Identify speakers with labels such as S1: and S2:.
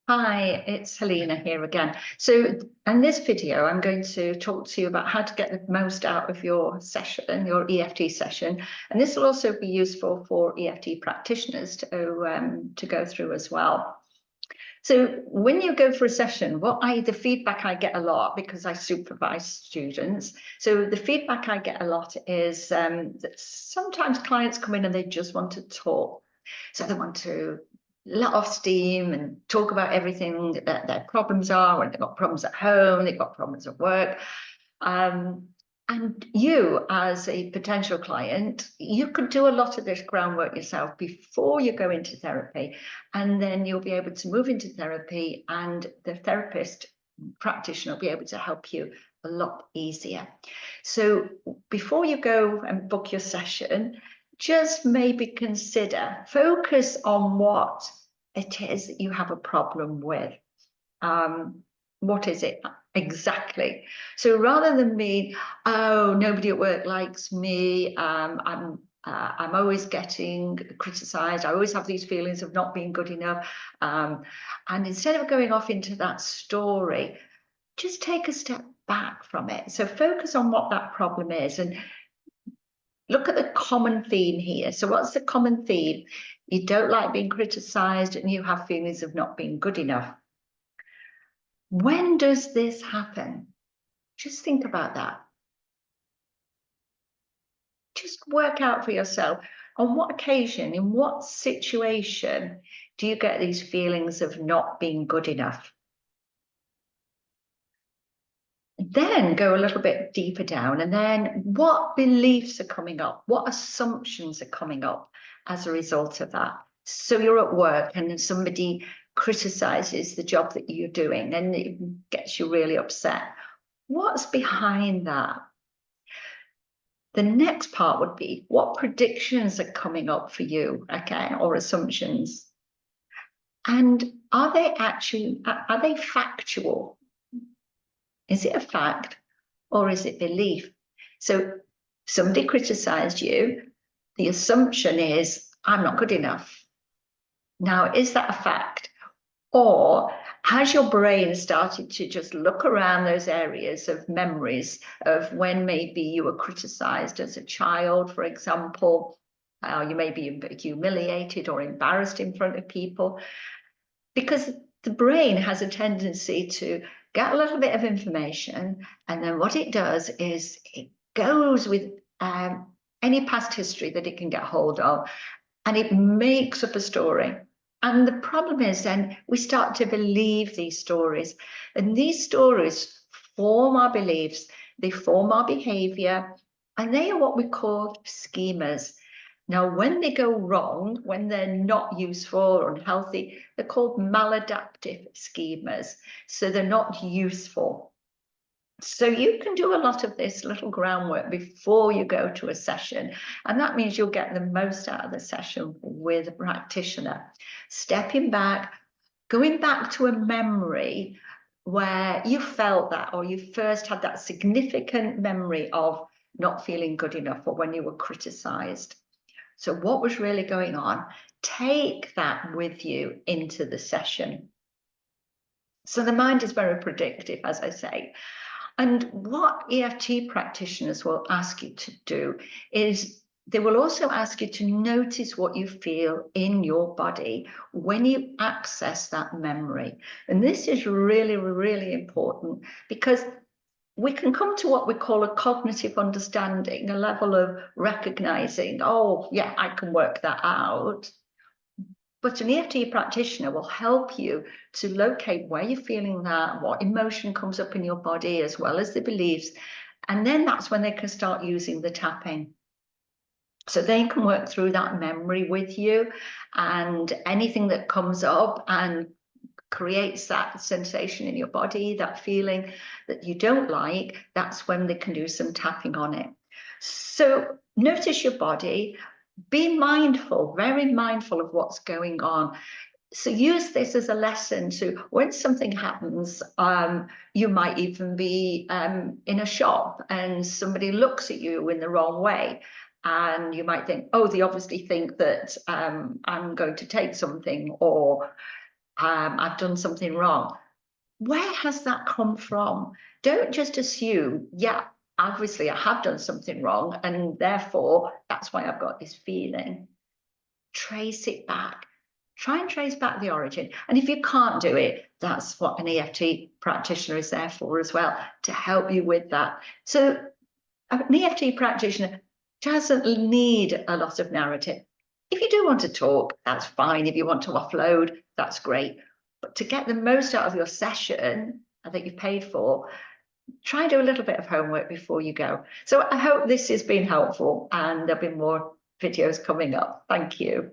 S1: Hi, it's Helena here again. So in this video, I'm going to talk to you about how to get the most out of your session, your EFT session. And this will also be useful for EFT practitioners to go through as well. So when you go for a session, the feedback I get a lot, because I supervise students, so the feedback I get a lot is that sometimes clients come in and they just want to talk. So they want to let off steam and talk about everything that their problems are, and they've got problems at home, they've got problems at work. And you, as a potential client, you could do a lot of this groundwork yourself before you go into therapy, and then you'll be able to move into therapy, and the therapist practitioner will be able to help you a lot easier. So before you go and book your session, just maybe focus on what it is that you have a problem with. What is it exactly? So rather than me, oh, nobody at work likes me, I'm always getting criticized, I always have these feelings of not being good enough, and instead of going off into that story, just take a step back from it. So focus on what that problem is and look at the common theme here. So what's the common theme? You don't like being criticized and you have feelings of not being good enough. When does this happen? Just think about that. Just work out for yourself, on what occasion, in what situation do you get these feelings of not being good enough? Then go a little bit deeper down, and then what beliefs are coming up? What assumptions are coming up as a result of that? So you're at work and somebody criticizes the job that you're doing and it gets you really upset. What's behind that? The next part would be, what predictions are coming up for you, okay, or assumptions? And are they factual? Is it a fact or is it belief? So somebody criticized you. The assumption is, I'm not good enough. Now, is that a fact? Or has your brain started to just look around those areas of memories of when maybe you were criticized as a child, for example, you may be humiliated or embarrassed in front of people? Because the brain has a tendency to get a little bit of information, and then what it does is it goes with any past history that it can get hold of, and it makes up a story. And the problem is then we start to believe these stories, and these stories form our beliefs, they form our behavior, and they are what we call schemas. Now, when they go wrong, when they're not useful or unhealthy, they're called maladaptive schemas. So they're not useful. So you can do a lot of this little groundwork before you go to a session, and that means you'll get the most out of the session with a practitioner. Stepping back, going back to a memory where you felt that, or you first had that significant memory of not feeling good enough, or when you were criticized. So what was really going on? Take that with you into the session. So the mind is very predictive, as I say. And what EFT practitioners will ask you to do is they will also ask you to notice what you feel in your body when you access that memory. And this is really, really important, because we can come to what we call a cognitive understanding, a level of recognizing, oh, yeah, I can work that out. But an EFT practitioner will help you to locate where you're feeling that, what emotion comes up in your body, as well as the beliefs. And then that's when they can start using the tapping. So they can work through that memory with you, and anything that comes up and creates that sensation in your body, that feeling that you don't like, that's when they can do some tapping on it. So notice your body, be mindful, very mindful of what's going on. So use this as a lesson to, when something happens, you might even be in a shop and somebody looks at you in the wrong way. And you might think, oh, they obviously think that I'm going to take something, or I've done something wrong. Where has that come from? Don't just assume, yeah, obviously I have done something wrong and therefore that's why I've got this feeling. Trace it back. Try and trace back the origin. And if you can't do it, that's what an EFT practitioner is there for as well, to help you with that. So an EFT practitioner doesn't need a lot of narrative. If you do want to talk, that's fine. If you want to offload, that's great. But to get the most out of your session that you've paid for, try and do a little bit of homework before you go. So I hope this has been helpful and there'll be more videos coming up. Thank you.